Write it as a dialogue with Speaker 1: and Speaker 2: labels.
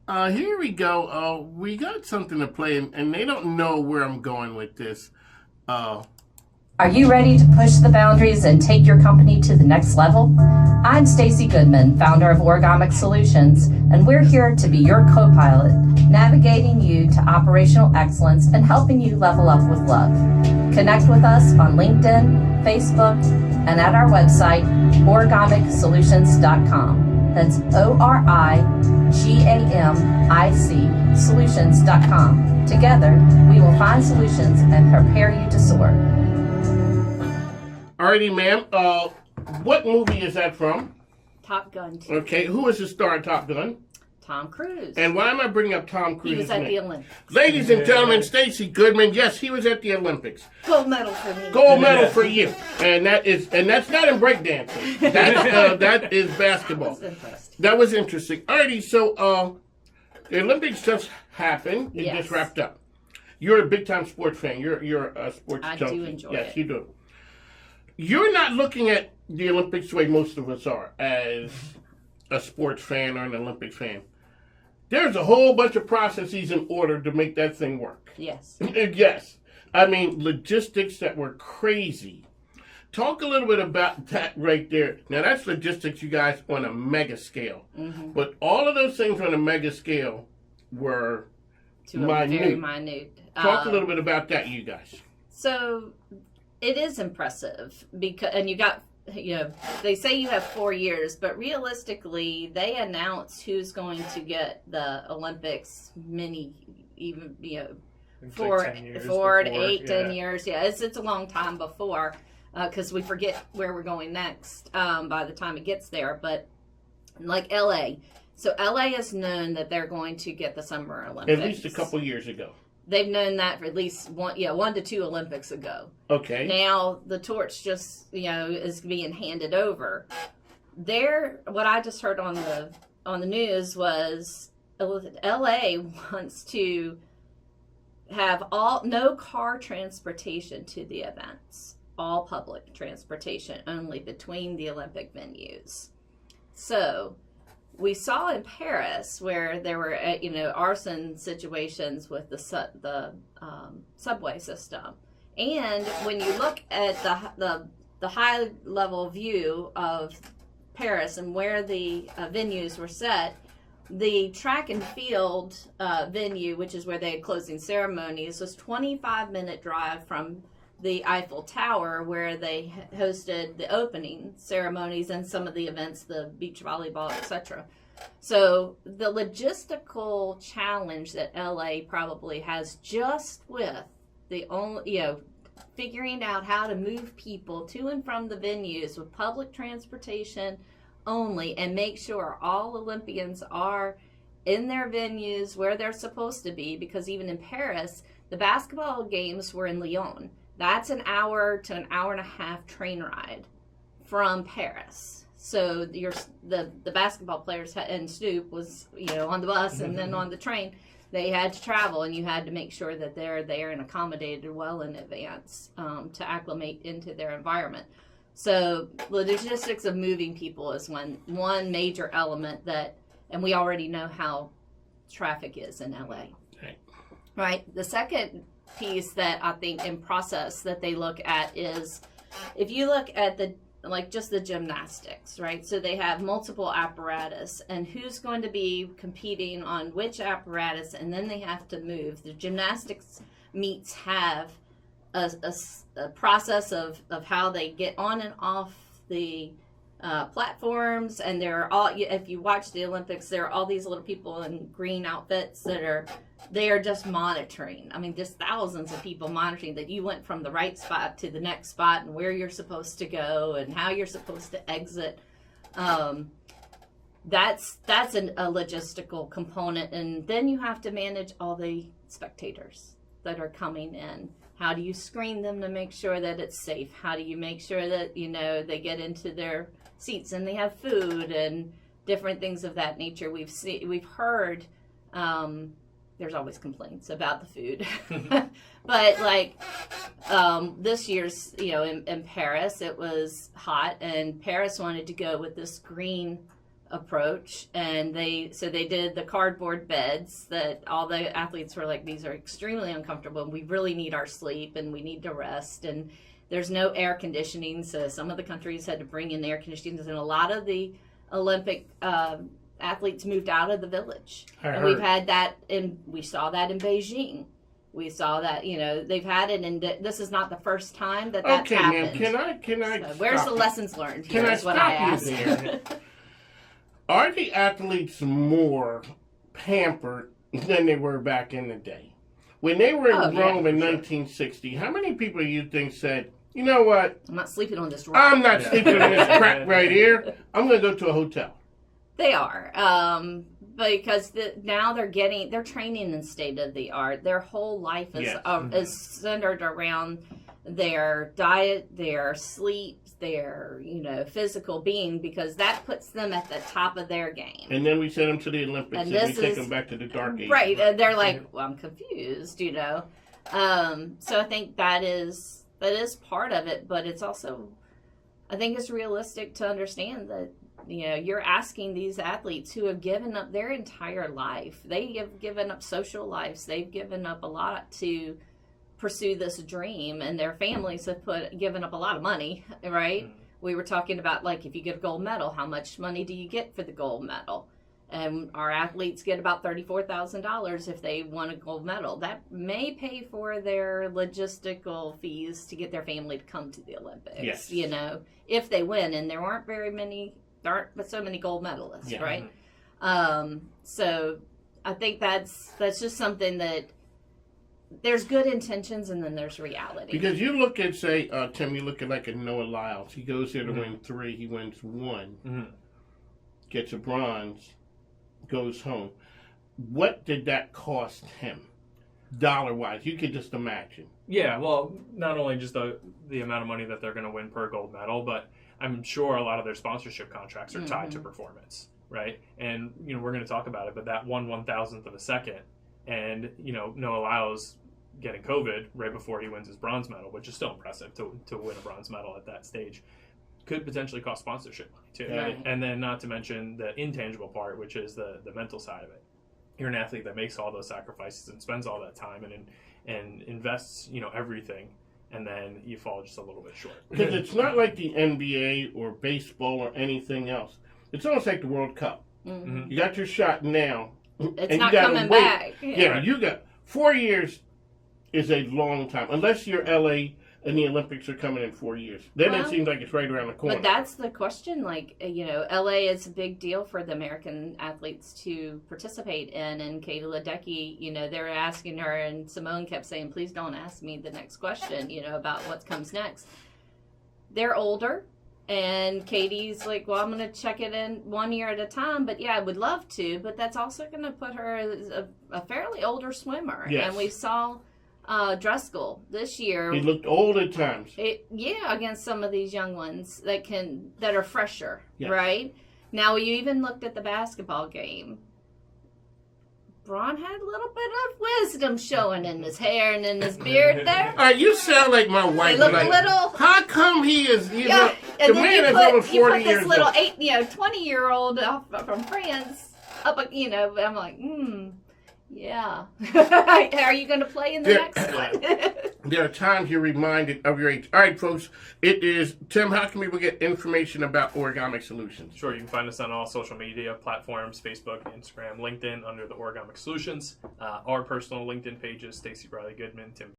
Speaker 1: Here we go. We got something to play, and they don't know where I'm going with this.
Speaker 2: Are you ready to push the boundaries and take your company to the next level? I'm Stacie Goodman, founder of Origamic Solutions, and we're here to be your co-pilot, navigating you to operational excellence and helping you level up with love. Connect with us on LinkedIn, Facebook, and at our website, origamicsolutions.com. That's ORIGAMIC solutions.com. Together, we will find solutions and prepare you to soar.
Speaker 1: Alrighty, ma'am. What movie is that from?
Speaker 3: Top Gun 2.
Speaker 1: Okay, who is the star in Top Gun?
Speaker 3: Tom Cruise.
Speaker 1: And why am I bringing up Tom Cruise?
Speaker 3: He was at the Olympics.
Speaker 1: Ladies and gentlemen, Stacie Goodman. Yes, he was at the Olympics.
Speaker 3: Gold medal for me.
Speaker 1: Gold medal for you. And that's not in breakdancing. That is basketball.
Speaker 3: I was impressed.
Speaker 1: That was interesting. Alrighty, so the Olympics just happened. It just wrapped up. You're a big time sports fan. You're a sports junkie.
Speaker 3: I do enjoy it.
Speaker 1: Yes, you do. You're not looking at the Olympics the way most of us are as a sports fan or an Olympics fan. There's a whole bunch of processes in order to make that thing work.
Speaker 3: Yes.
Speaker 1: Yes. I mean, logistics that were crazy. Talk a little bit about that right there. Now, that's logistics, you guys, on a mega scale. Mm-hmm. But all of those things on a mega scale were minute.
Speaker 3: Very minute.
Speaker 1: Talk a little bit about that, you guys.
Speaker 3: So it is impressive because, and they say you have 4 years, but realistically, they announce who's going to get the Olympics four to 8, 10 years. Yeah, it's a long time before because we forget where we're going next by the time it gets there. But like LA. So LA is known that they're going to get the Summer Olympics.
Speaker 1: At least a couple years ago.
Speaker 3: They've known that for at least 1 to 2 Olympics ago. Okay. Now the torch just is being handed over. What I just heard on the news was LA wants to have no car transportation to the events, all public transportation only between the Olympic venues. So we saw in Paris where there were, arson situations with the subway system, and when you look at the high level view of Paris and where the venues were set, the track and field venue, which is where they had closing ceremonies, was 25-minute drive from the Eiffel Tower, where they hosted the opening ceremonies and some of the events, the beach volleyball, etc. So the logistical challenge that LA probably has just with figuring out how to move people to and from the venues with public transportation only, and make sure all Olympians are in their venues where they're supposed to be, because even in Paris, the basketball games were in Lyon. That's an hour to an hour and a half train ride from Paris. So the basketball players and Snoop was on the bus and then on the train. They had to travel, and you had to make sure that they're there and accommodated well in advance to acclimate into their environment. So the logistics of moving people is one major element and we already know how traffic is in LA. Right. The second piece that I think in process that they look at is, if you look at just the gymnastics, right? So they have multiple apparatus, and who's going to be competing on which apparatus, and then they have to move. The gymnastics meets have a process of how they get on and off the platforms, and if you watch the Olympics, there are all these little people in green outfits they are just monitoring. I mean, just thousands of people monitoring that you went from the right spot to the next spot, and where you're supposed to go and how you're supposed to exit. That's a logistical component, and then you have to manage all the spectators that are coming in. How do you screen them to make sure that it's safe? How do you make sure that they get into their seats and they have food and different things of that nature? We've heard there's always complaints about the food, but this year's in Paris, it was hot, and Paris wanted to go with this green approach, and they did the cardboard beds that all the athletes were like, these are extremely uncomfortable, and we really need our sleep and we need to rest, and there's no air conditioning, so some of the countries had to bring in air conditioning, and a lot of the Olympic athletes moved out of the village. And we've had that, and we saw that in Beijing. We saw that, they've had it, and this is not the first time that's
Speaker 1: okay,
Speaker 3: happened.
Speaker 1: ma'am, can I
Speaker 3: So where's the lessons learned here?
Speaker 1: Can I
Speaker 3: is what I
Speaker 1: stop you
Speaker 3: ask.
Speaker 1: there? Are the athletes more pampered than they were back in the day? When they were in Rome in 1960, how many people do you think said, you know what?
Speaker 3: I'm not sleeping on this rock.
Speaker 1: I'm not sleeping on this crap right here. I'm going to go to a hotel.
Speaker 3: They are. Because now they're training in state of the art. Their whole life is centered around their diet, their sleep, their physical being, because that puts them at the top of their game.
Speaker 1: And then we send them to the Olympics and we take them back to the dark ages.
Speaker 3: Right, and they're like, well, I'm confused, So I think that is part of it, but it's also, I think it's realistic to understand that you're asking these athletes who have given up their entire life. They have given up social lives. They've given up a lot to pursue this dream, and their families have given up a lot of money, right? Mm-hmm. We were talking about, like, if you get a gold medal, how much money do you get for the gold medal? And our athletes get about $34,000 if they won a gold medal. That may pay for their logistical fees to get their family to come to the Olympics, if they win. And there aren't so many gold medalists, right? So I think that's just something that there's good intentions and then there's reality.
Speaker 1: Because you look at, say, Tim, you look at like a Noah Lyles. He goes there to win 3. He wins 1, gets a bronze, goes home. What did that cost him, dollar-wise? You could just imagine.
Speaker 4: Yeah, well, not only just the amount of money that they're going to win per gold medal, but I'm sure a lot of their sponsorship contracts are tied to performance, right? And, we're going to talk about it, but that 1/1000th of a second, and, Noah Lyles getting COVID right before he wins his bronze medal, which is still impressive to win a bronze medal at that stage, could potentially cost sponsorship money too.
Speaker 3: Right.
Speaker 4: And then not to mention the intangible part, which is the mental side of it. You're an athlete that makes all those sacrifices and spends all that time and invests, everything, and then you fall just a little bit short.
Speaker 1: Because it's not like the NBA or baseball or anything else. It's almost like the World Cup. Mm-hmm. You got your shot now.
Speaker 3: It's
Speaker 1: and
Speaker 3: not
Speaker 1: you gotta
Speaker 3: coming
Speaker 1: wait.
Speaker 3: back.
Speaker 1: Yeah,
Speaker 4: right.
Speaker 1: You got 4 years is a long time. Unless you're LA and the Olympics are coming in 4 years. Then it seems like it's right around the corner.
Speaker 3: But that's the question. Like, LA is a big deal for the American athletes to participate in. And Katie Ledecky, they're asking her, and Simone kept saying, please don't ask me the next question, about what comes next. They're older. And Katie's like, well, I'm going to check it in 1 year at a time. But, yeah, I would love to. But that's also going to put her as a fairly older swimmer.
Speaker 1: Yes.
Speaker 3: And we saw Driscoll this year.
Speaker 1: He looked old at times.
Speaker 3: Against some of these young ones that are fresher,
Speaker 1: yes.
Speaker 3: Right? Now, you even looked at the basketball game. Braun had a little bit of wisdom showing in his hair and in his beard there.
Speaker 1: All right, you sound like my wife.
Speaker 3: They look
Speaker 1: like,
Speaker 3: a little.
Speaker 1: How come he is? The
Speaker 3: And
Speaker 1: man is
Speaker 3: then
Speaker 1: over 40
Speaker 3: you put
Speaker 1: years
Speaker 3: this little
Speaker 1: old.
Speaker 3: 20-year-old from France up. I'm like, yeah. Are you going to play in the next one?
Speaker 1: There are times you're reminded of your age. All right, folks. It is Tim. How can people get information about Origamic Solutions?
Speaker 4: Sure, you can find us on all social media platforms: Facebook, Instagram, LinkedIn, under the Origamic Solutions. Our personal LinkedIn pages: Stacie Riley Goodman, Tim